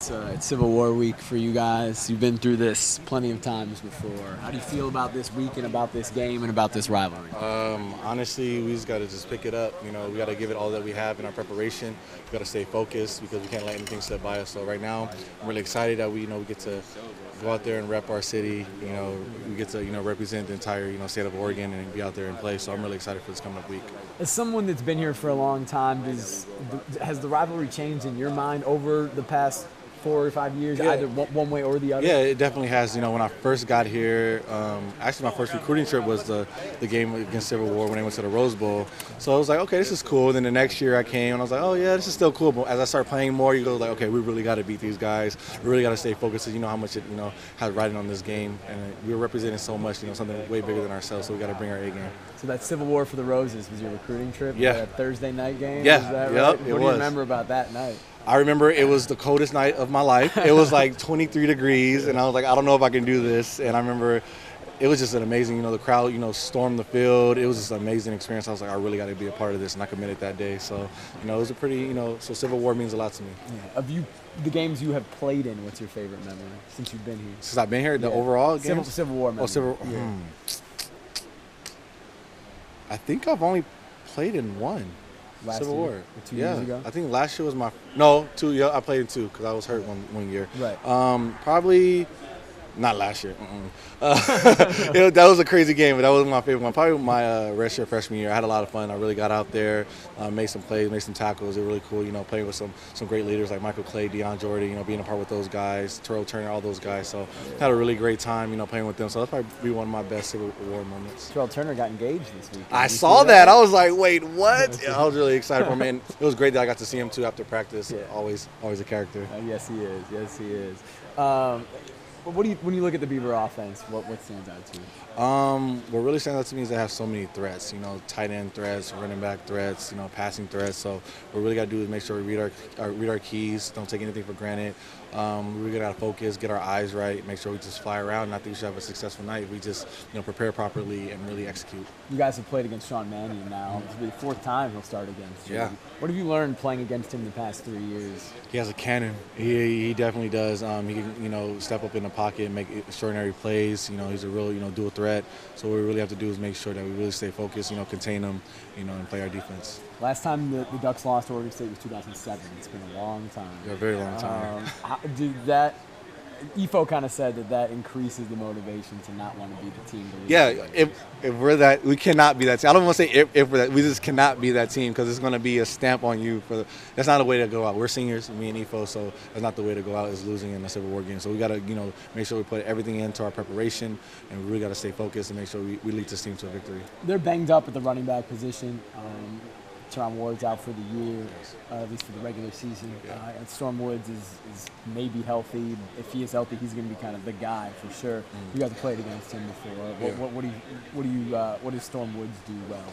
It's Civil War week for you guys. You've been through this plenty of times before. How do you feel about this week and about this game and about this rivalry? Honestly, we just got to just pick it up. We got to give it all that we have in our preparation. We got to stay focused because we can't let anything slip by us. So right now, I'm really excited that we get to go out there and rep our city. We get to represent the entire state of Oregon and be out there and play. So I'm really excited for this coming up week. As someone that's been here for a long time, has the rivalry changed in your mind over the past 4 or 5 years, either one way or the other? Yeah, it definitely has. When I first got here, actually my first recruiting trip was the game against Civil War when they went to the Rose Bowl. So I was like, okay, this is cool. Then the next year I came and I was like, oh yeah, this is still cool. But as I start playing more, you go like, okay, we really got to beat these guys. We really got to stay focused. You know how much it has riding on this game, and we were representing so much. Something way bigger than ourselves. So we got to bring our A game. So that Civil War for the Roses was your recruiting trip? Yeah. That Thursday night game? Yeah. Was that Yep, right? it What do you was. remember about that night? I remember it was the coldest night of my life. It was like 23 degrees, and I was like, I don't know if I can do this. And I remember it was just an amazing, the crowd, stormed the field. It was just an amazing experience. I was like, I really got to be a part of this, and I committed that day. So, it was a pretty, so Civil War means a lot to me. Yeah. Of the games you have played in, what's your favorite memory since you've been here? Since I've been here, the overall games? Civil War memory. Oh, Civil War. Yeah. I think I've only played in one. Last Civil year, War. or 2 years ago? I think last year was my no 2. Yeah, I played in 2 because I was hurt one year. Right. Probably not last year. That was a crazy game, but that was my favorite one. Probably my redshirt freshman year. I had a lot of fun. I really got out there, made some plays, made some tackles. It was really cool. Playing with some great leaders like Michael Clay, Deion Jordy. Being a part with those guys, Terrell Turner, all those guys. So had a really great time. Playing with them. So that's probably be one of my best Civil War moments. Terrell Turner got engaged this week. I saw that. I was like, wait, what? Yeah, I was really excited for him. And it was great that I got to see him too after practice. Yeah. Always a character. Yes, he is. Yes, he is. When you look at the Beaver offense, what stands out to you? What really stands out to me is they have so many threats. Tight end threats, running back threats, passing threats. So what we really got to do is make sure we read our keys, don't take anything for granted. We really got to focus, get our eyes right, make sure we just fly around. And I think we should have a successful night if we just prepare properly and really execute. You guys have played against Sean Mannion now. This will be the 4th time he'll start against you. Yeah. What have you learned playing against him the past 3 years? He has a cannon. He definitely does. He can step up in the pocket and make extraordinary plays. He's a real dual threat. So what we really have to do is make sure that we really stay focused. Contain him. And play our defense. Last time the Ducks lost to Oregon State was 2007. It's been a long time. Yeah, a very long time. EFO kind of said that increases the motivation to not want to be the team. Yeah, if we're that, we cannot be that team. I don't want to say if we're that. We just cannot be that team because it's going to be a stamp on you. That's not a way to go out. We're seniors, me and EFO, so that's not the way to go out is losing in a Civil War game. So we got to, make sure we put everything into our preparation, and we really got to stay focused and make sure we lead this team to a victory. They're banged up at the running back position. Teron Ward's out for the year, at least for the regular season. Yeah. And Storm Woods is maybe healthy. If he is healthy, he's going to be kind of the guy for sure. You guys have played against him before. Yeah. What does Storm Woods do well?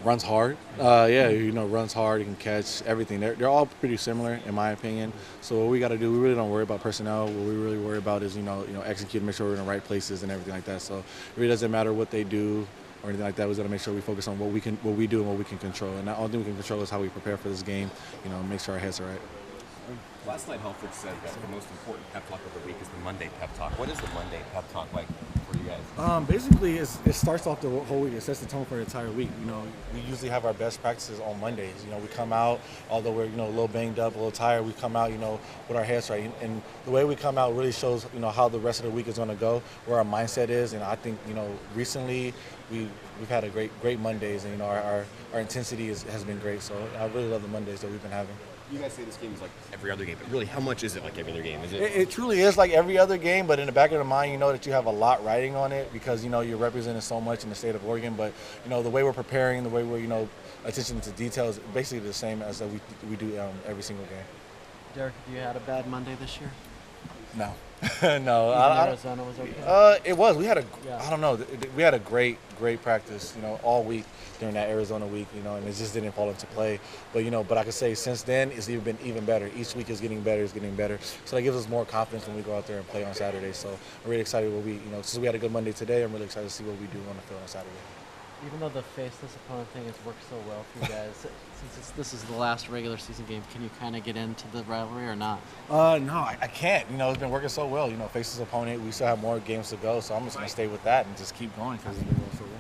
Runs hard. Runs hard. He can catch everything. They're all pretty similar in my opinion. So what we got to do, we really don't worry about personnel. What we really worry about is execute, make sure we're in the right places and everything like that. So it really doesn't matter what they do or anything like that. We got to make sure we focus on what we do and what we can control. And the only thing we can control is how we prepare for this game. Make sure our heads are right. Last night, Helfrich said that the most important pep talk of the week is the Monday pep talk. What is the Monday pep talk like for you guys? Basically, it starts off the whole week. It sets the tone for the entire week. We usually have our best practices on Mondays. We come out, although we're a little banged up, a little tired. We come out, with our heads right. And the way we come out really shows, how the rest of the week is going to go, where our mindset is. And I think, recently we've had a great Mondays, and our intensity has been great. So I really love the Mondays that we've been having. You guys say this game is like every other game, but really, how much is it like every other game? Is it? It truly is like every other game, but in the back of the mind, you know that you have a lot riding on it because you're representing so much in the state of Oregon. But the way we're preparing, the way we're attention to details, basically the same as that we do every single game. Derrick, have you had a bad Monday this year? No. No. Arizona was okay? It was. We had I don't know. We had a great practice, all week during that Arizona week, and it just didn't fall into play. But I could say since then it's been even better. Each week is getting better. So that gives us more confidence when we go out there and play on Saturday. So I'm really excited since we had a good Monday today, I'm really excited to see what we do on the field on Saturday. Even though the faceless opponent thing has worked so well for you guys, since this is the last regular season game, can you kind of get into the rivalry or not? No, I can't. You know, it's been working so well. You know, faceless opponent. We still have more games to go, so I'm just gonna stay with that and just keep going because it's been going so well.